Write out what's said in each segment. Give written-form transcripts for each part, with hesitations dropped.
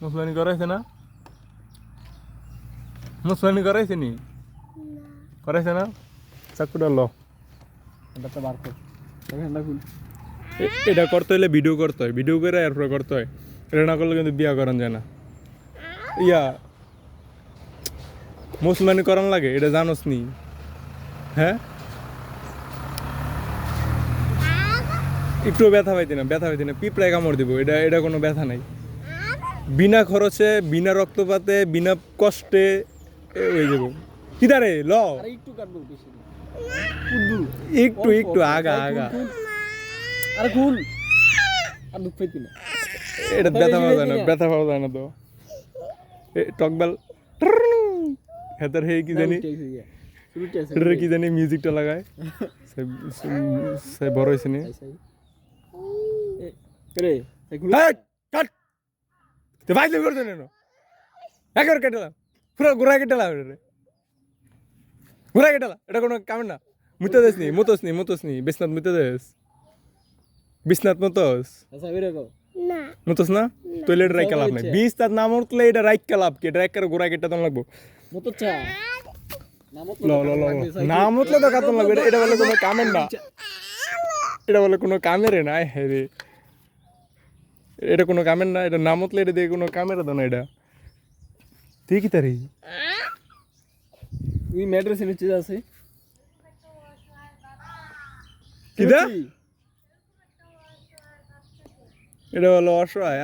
মুসলমানি করাইছে না? মুসলমানি করাইছে নি? করাইছে না? চাকুটা ল। এটা তো বার কর। এটা খুল। এটা করতে হলে ভিডিও করতে হয়, ভিডিও করে এরপরে করতে হয়। এটা না করলে কিন্তু বিয়া করান যায় না। ইয়া মুসলমানি করান লাগে, এটা জানোস নি? হ্যাঁ, একটু ব্যথা পাইতি না, ব্যথা পাইতি না, পিঁপড়ায় কামড় দিব, এটা এটা কোনো ব্যথা নাই। বিনা খরচে, বিনা রক্তপাতে, বিনা কষ্টে হয়ে যাব। কিদারে ল, আরে একটু কাটবো বেশি না। একটু একটু আগা আগা। আরে খুল। আর দুঃখ পাইতি না। এটা ব্যথা পাওয়া যায় না, ব্যথা পাওয়া যায় না তো। টকবেল হেতার হে কি জানি, এটার কি জানি মিউজিকটা লাগায়, সে বড় হয়েছে নি। রে খুল। কাট তে ভাই তুই করতে নেন একবার কেটেলাম, পুরো ঘুরা কেটেলাম, এটা ঘুরা কেটেলাম, এটা কোনো কামের না। মুতে দেস নি, মতোস নি বিশ্বনাথ মুতে দেস, বিশ্বনাথ মতোস আচ্ছা বেরে কও না মতোস না, টয়লেট রাইকা লাভ নাই। বিশ্বনাথ নাম উঠলে এটা রাইকা লাভ কি, এটা একবার ঘুরা কেটে তখন লাগবো। মতো চা ল ল ল নাম উঠলে তো কাতন লাগবে, এটা বলে কোনো কামের না, এটা বলে কোনো কামের না। হ্যাঁ রে, এটা কোনো কামের না, এটা নাম উঠলে এটা দিয়ে কোনো কামের তো না। এটা তুই কি তারি ওই ম্যাড্রেসে নিচে আছে কিদা, এটা হলো অসহায়।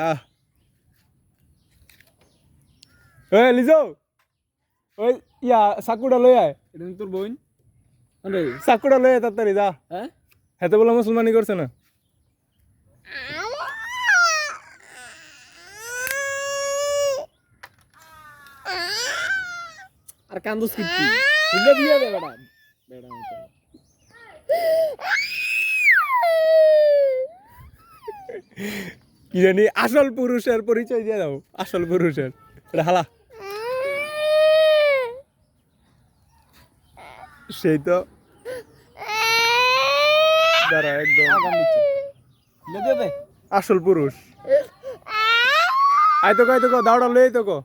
ওই লিজো, ওই ইয়া চাকুটা লই আয়, এটা তোর বোন আরে চাকুটা লই আয় তাড়াতাড়ি যা। হ্যাঁ হেতে বলে মুসলমানি করছে না। আর কান্দুস কিচ্ছু খুলে দিয়ে দে বেটা বেটা মতো কি জানি আসল পুরুষের পরিচয় দিয়ে দাও, আসল পুরুষের। এটা হালা সেই তো দাঁড়া একদম আগাম দিচ্ছে খুলে দিয়ে দে আসল পুরুষ। আয় তো কো দাওড়া লই তো কো।